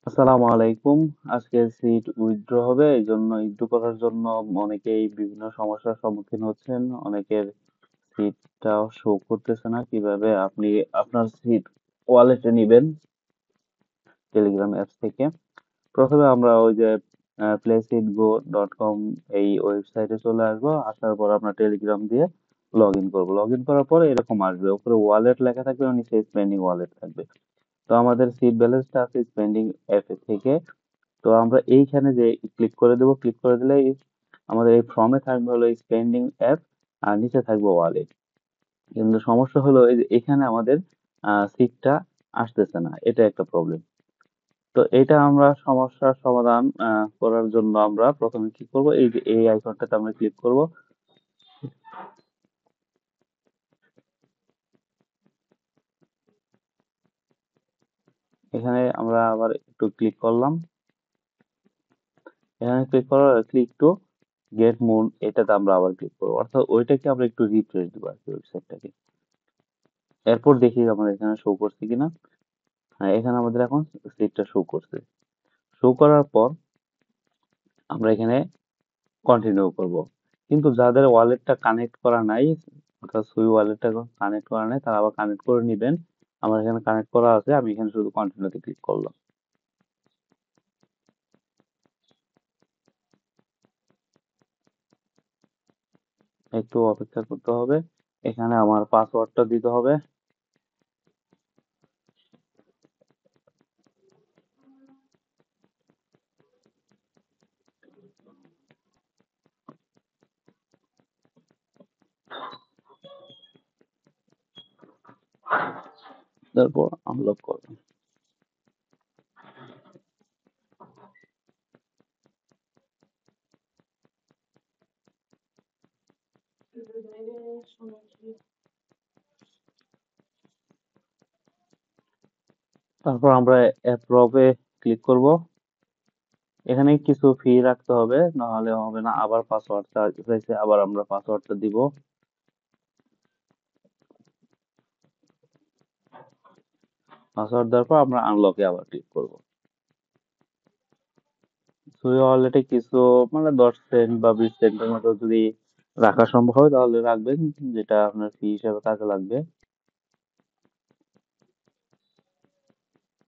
আসসালামু আলাইকুম। আজকে সিট উইথড্র হবে, এই জন্য উইথড্র করার জন্য অনেকেই বিভিন্ন সমস্যার সম্মুখীন হচ্ছেন। অনেকের সিটটাও শো করতেছে না। কিভাবে আপনি আপনার সিট ওয়ালেটে নিবেন টেলিগ্রাম অ্যাপস থেকে? প্রথমে আমরা ওই যে placeitgo.com এই ওয়েবসাইটে চলে আসবো। আসার পর আপনার টেলিগ্রাম দিয়ে লগ ইন করবো। লগ ইন করার পরে এরকম আসবে, উপরে ওয়ালেট লেখা থাকবে আর নিচে স্পেন্ডিং ওয়ালেট থাকবে। তো আমাদের সিট ব্যালেন্সটা আছে স্পেন্ডিং অ্যাপ থেকে। তো আমরা এইখানে যে ক্লিক করে দেবো, ক্লিক করে দিলেই আমাদের এই ফর্মে থাকবে হলো স্পেন্ডিং অ্যাপ আর নিচে থাকবে ওয়ালেট। কিন্তু সমস্যা হলো এই যে এখানে আমাদের সিটটা আসতেছে না, এটা একটা প্রবলেম। তো এটা আমরা সমস্যার সমাধান করার জন্য আমরা প্রথমে কি করব, এই যে এই আইকনটাতে আমরা ক্লিক করব। এখানে আমরা আবার একটু ক্লিক করলাম। এখানে ক্লিক টু গেট মুন, এটাতে আমরা আবার ক্লিক করবো, অর্থাৎ ওইটাকে আমরা একটু রিফ্রেশ দিব আর কি, ওয়েবসাইটটাকে। এরপর দেখি আমাদের এখানে শো করছে কিনা। হ্যাঁ, এখানে আমাদের এখন সিটটা শো করছে। শো করার পর আমরা এখানে কন্টিনিউ করব। কিন্তু যাদের ওয়ালেটটা কানেক্ট করা নাই, অর্থাৎ সুই ওয়ালেটটা কানেক্ট করা নাই, তারা আবার কানেক্ট করে নিবেন। আমার এখানে কানেক্ট করা আছে, আমি এখানে শুধু কন্টিনিউতে ক্লিক করলাম। একটু অপেক্ষা করতে হবে। এখানে আমার পাসওয়ার্ডটা দিতে হবে। তারপর আনলক করব। তারপর আমরা অ্যাপ্রুভে ক্লিক করব। এখানে কিছু ফি রাখতে হবে, নাহলে হবে না। আবার পাসওয়ার্ডটা চাইছে, আবার আমরা পাসওয়ার্ডটা দিব। পাসওয়ার্ড দেওয়ার পর আমরা আনলকে আবার ক্লিক করব। সুই ওয়ালেটে কিছু মানে 10 সেন্ট বা 20 সেন্টের মতো যদি রাখা সম্ভব হয় তাহলে রাখবেন, যেটা আপনার ফি হিসেবে কাজে লাগবে।